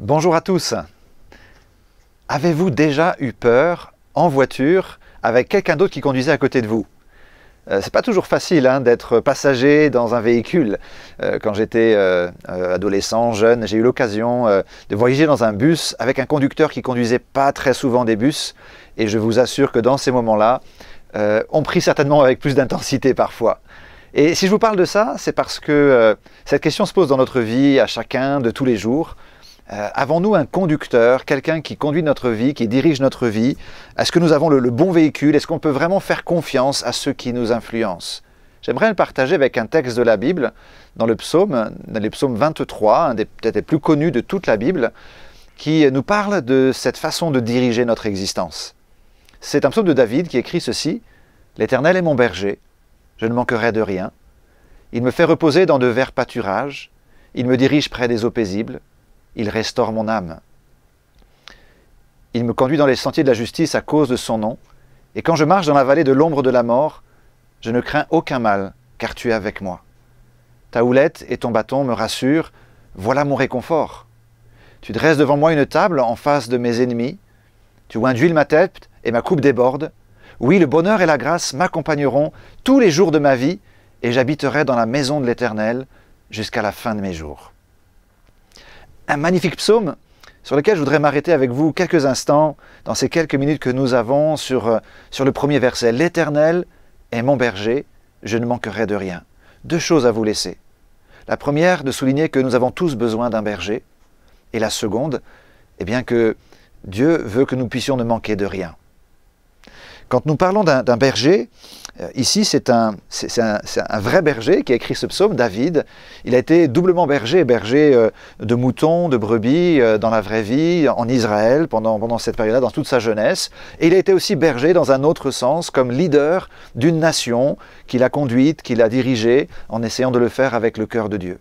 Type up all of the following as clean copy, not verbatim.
Bonjour à tous. Avez-vous déjà eu peur en voiture avec quelqu'un d'autre qui conduisait à côté de vous? C'est pas toujours facile d'être passager dans un véhicule. Quand j'étais adolescent, jeune, j'ai eu l'occasion de voyager dans un bus avec un conducteur qui conduisait pas très souvent des bus. Et je vous assure que dans ces moments-là, on prie certainement avec plus d'intensité parfois. Et si je vous parle de ça, c'est parce que cette question se pose dans notre vie, à chacun, de tous les jours. Avons-nous un conducteur, quelqu'un qui conduit notre vie, qui dirige notre vie? Est-ce que nous avons le bon véhicule? Est-ce qu'on peut vraiment faire confiance à ceux qui nous influencent? J'aimerais le partager avec un texte de la Bible, dans le psaume 23, un des peut-être les plus connus de toute la Bible, qui nous parle de cette façon de diriger notre existence. C'est un psaume de David qui écrit ceci: « L'Éternel est mon berger, je ne manquerai de rien. Il me fait reposer dans de verts pâturages, il me dirige près des eaux paisibles. Il restaure mon âme. Il me conduit dans les sentiers de la justice à cause de son nom. Et quand je marche dans la vallée de l'ombre de la mort, je ne crains aucun mal, car tu es avec moi. Ta houlette et ton bâton me rassurent, voilà mon réconfort. Tu dresses devant moi une table en face de mes ennemis. Tu induis ma tête et ma coupe déborde. Oui, le bonheur et la grâce m'accompagneront tous les jours de ma vie, et j'habiterai dans la maison de l'Éternel jusqu'à la fin de mes jours. » Un magnifique psaume sur lequel je voudrais m'arrêter avec vous quelques instants dans ces quelques minutes que nous avons sur le premier verset. « L'Éternel est mon berger, je ne manquerai de rien. » Deux choses à vous laisser. La première, de souligner que nous avons tous besoin d'un berger. Et la seconde, eh bien que Dieu veut que nous puissions ne manquer de rien. Quand nous parlons d'un berger, ici c'est un vrai berger qui a écrit ce psaume, David. Il a été doublement berger de moutons, de brebis dans la vraie vie, en Israël, pendant cette période-là, dans toute sa jeunesse. Et il a été aussi berger dans un autre sens, comme leader d'une nation qu'il a conduite, qu'il a dirigée, en essayant de le faire avec le cœur de Dieu.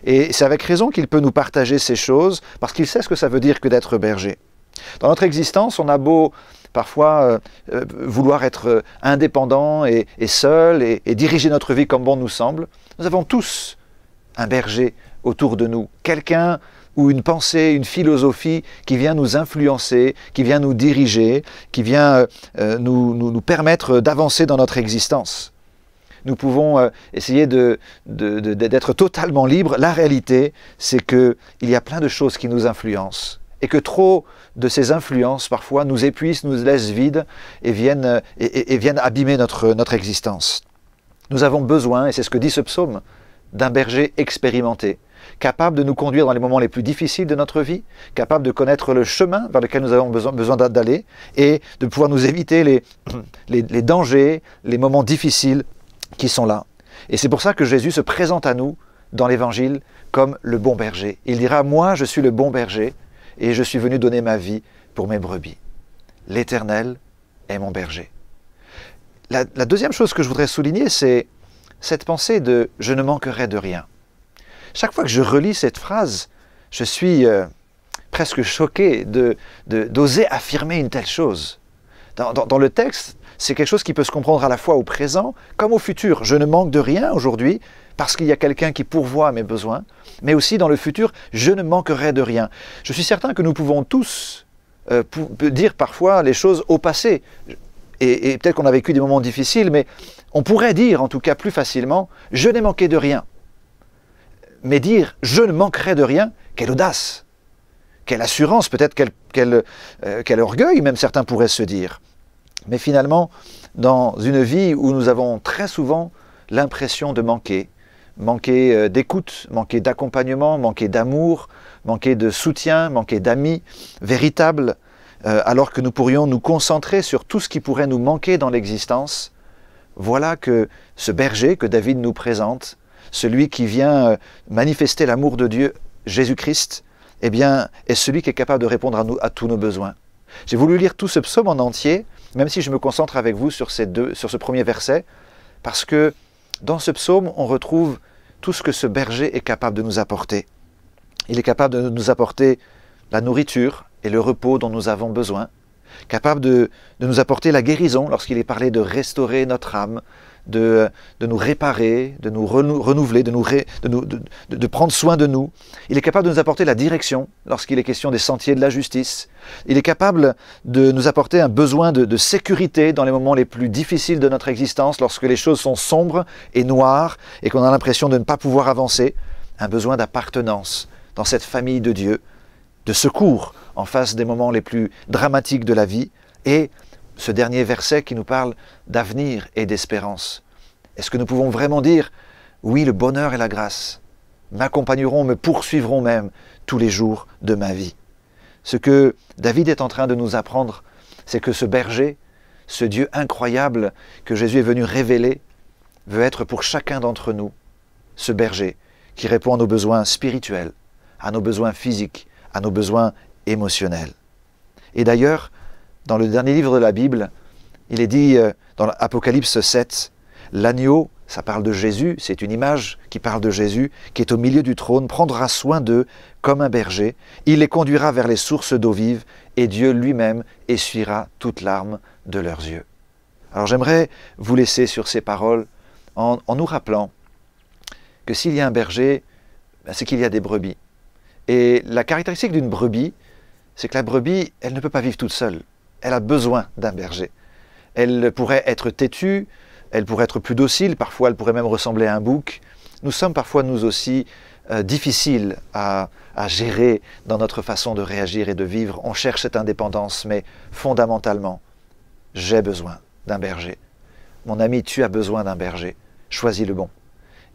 Et c'est avec raison qu'il peut nous partager ces choses, parce qu'il sait ce que ça veut dire que d'être berger. Dans notre existence, on a beau parfois vouloir être indépendant et seul et diriger notre vie comme bon nous semble. Nous avons tous un berger autour de nous, quelqu'un ou une pensée, une philosophie qui vient nous influencer, qui vient nous diriger, qui vient nous permettre d'avancer dans notre existence. Nous pouvons essayer d'être totalement libres. La réalité, c'est qu'il y a plein de choses qui nous influencent et que trop de ces influences, parfois, nous épuisent, nous laissent vides et viennent abîmer notre existence. Nous avons besoin, et c'est ce que dit ce psaume, d'un berger expérimenté, capable de nous conduire dans les moments les plus difficiles de notre vie, capable de connaître le chemin vers lequel nous avons besoin d'aller et de pouvoir nous éviter les dangers, les moments difficiles qui sont là. Et c'est pour ça que Jésus se présente à nous dans l'Évangile comme le bon berger. Il dira « Moi, je suis le bon berger, et je suis venu donner ma vie pour mes brebis. L'Éternel est mon berger. » La deuxième chose que je voudrais souligner, c'est cette pensée de « je ne manquerai de rien ». Chaque fois que je relis cette phrase, je suis presque choqué d'oser affirmer une telle chose. Dans le texte, c'est quelque chose qui peut se comprendre à la fois au présent comme au futur. Je ne manque de rien aujourd'hui parce qu'il y a quelqu'un qui pourvoit à mes besoins, mais aussi dans le futur, je ne manquerai de rien. Je suis certain que nous pouvons tous dire parfois les choses au passé. Et peut-être qu'on a vécu des moments difficiles, mais on pourrait dire en tout cas plus facilement, je n'ai manqué de rien. Mais dire, je ne manquerai de rien, quelle audace, quelle assurance, peut-être quel orgueil, même certains pourraient se dire. Mais finalement, dans une vie où nous avons très souvent l'impression de manquer d'écoute, manquer d'accompagnement, manquer d'amour, manquer de soutien, manquer d'amis véritables, alors que nous pourrions nous concentrer sur tout ce qui pourrait nous manquer dans l'existence, voilà que ce berger que David nous présente, celui qui vient manifester l'amour de Dieu, Jésus-Christ, eh bien, est celui qui est capable de répondre à tous nos besoins. J'ai voulu lire tout ce psaume en entier, même si je me concentre avec vous sur ce premier verset, parce que dans ce psaume, on retrouve tout ce que ce berger est capable de nous apporter. Il est capable de nous apporter la nourriture et le repos dont nous avons besoin. capable de nous apporter la guérison lorsqu'il est parlé de restaurer notre âme, de nous réparer, de nous renouveler, de prendre soin de nous. Il est capable de nous apporter la direction lorsqu'il est question des sentiers de la justice. Il est capable de nous apporter un besoin de sécurité dans les moments les plus difficiles de notre existence, lorsque les choses sont sombres et noires et qu'on a l'impression de ne pas pouvoir avancer. Un besoin d'appartenance dans cette famille de Dieu, de secours en face des moments les plus dramatiques de la vie, et ce dernier verset qui nous parle d'avenir et d'espérance. Est-ce que nous pouvons vraiment dire « Oui, le bonheur et la grâce m'accompagneront, me poursuivront même tous les jours de ma vie ». Ce que David est en train de nous apprendre, c'est que ce berger, ce Dieu incroyable que Jésus est venu révéler, veut être pour chacun d'entre nous ce berger qui répond à nos besoins spirituels, à nos besoins physiques, à nos besoins émotionnels. Et d'ailleurs, dans le dernier livre de la Bible, il est dit dans l'Apocalypse 7, l'agneau, ça parle de Jésus, c'est une image qui parle de Jésus, qui est au milieu du trône, prendra soin d'eux comme un berger, il les conduira vers les sources d'eau vive, et Dieu lui-même essuiera toute larme de leurs yeux. Alors j'aimerais vous laisser sur ces paroles en nous rappelant que s'il y a un berger, c'est qu'il y a des brebis. Et la caractéristique d'une brebis, c'est que la brebis, elle ne peut pas vivre toute seule. Elle a besoin d'un berger. Elle pourrait être têtue, elle pourrait être plus docile, parfois elle pourrait même ressembler à un bouc. Nous sommes parfois, nous aussi, difficiles à gérer dans notre façon de réagir et de vivre. On cherche cette indépendance, mais fondamentalement, j'ai besoin d'un berger. Mon ami, tu as besoin d'un berger. Choisis le bon.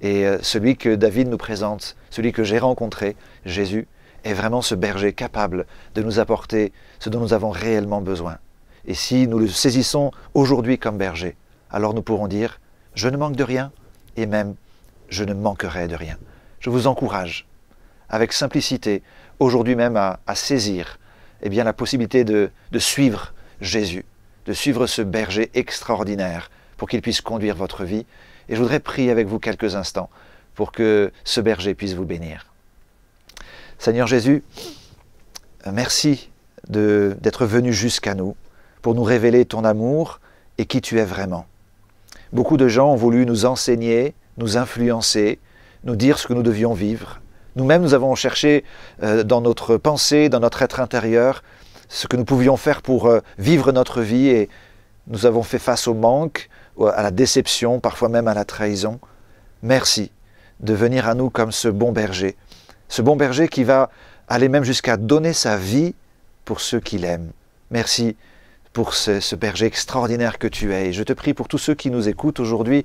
Et celui que David nous présente, celui que j'ai rencontré, Jésus, est vraiment ce berger capable de nous apporter ce dont nous avons réellement besoin. Et si nous le saisissons aujourd'hui comme berger, alors nous pourrons dire « Je ne manque de rien » et même « Je ne manquerai de rien ». Je vous encourage, avec simplicité, aujourd'hui même à saisir la possibilité de suivre Jésus, de suivre ce berger extraordinaire pour qu'il puisse conduire votre vie. Et je voudrais prier avec vous quelques instants pour que ce berger puisse vous bénir. Seigneur Jésus, merci d'être venu jusqu'à nous pour nous révéler ton amour et qui tu es vraiment. Beaucoup de gens ont voulu nous enseigner, nous influencer, nous dire ce que nous devions vivre. Nous-mêmes, nous avons cherché dans notre pensée, dans notre être intérieur, ce que nous pouvions faire pour vivre notre vie, et nous avons fait face au manque, à la déception, parfois même à la trahison. Merci de venir à nous comme ce bon berger qui va aller même jusqu'à donner sa vie pour ceux qu'il aime. Merci pour ce berger extraordinaire que tu es. Et je te prie pour tous ceux qui nous écoutent aujourd'hui,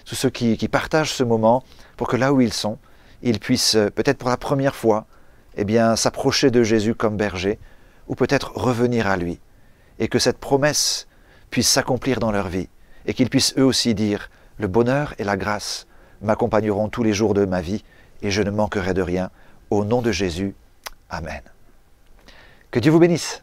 tous ceux qui partagent ce moment, pour que là où ils sont, ils puissent peut-être pour la première fois s'approcher de Jésus comme berger, ou peut-être revenir à lui, et que cette promesse puisse s'accomplir dans leur vie, et qu'ils puissent eux aussi dire « Le bonheur et la grâce m'accompagneront tous les jours de ma vie, et je ne manquerai de rien. Au nom de Jésus, Amen. » Que Dieu vous bénisse.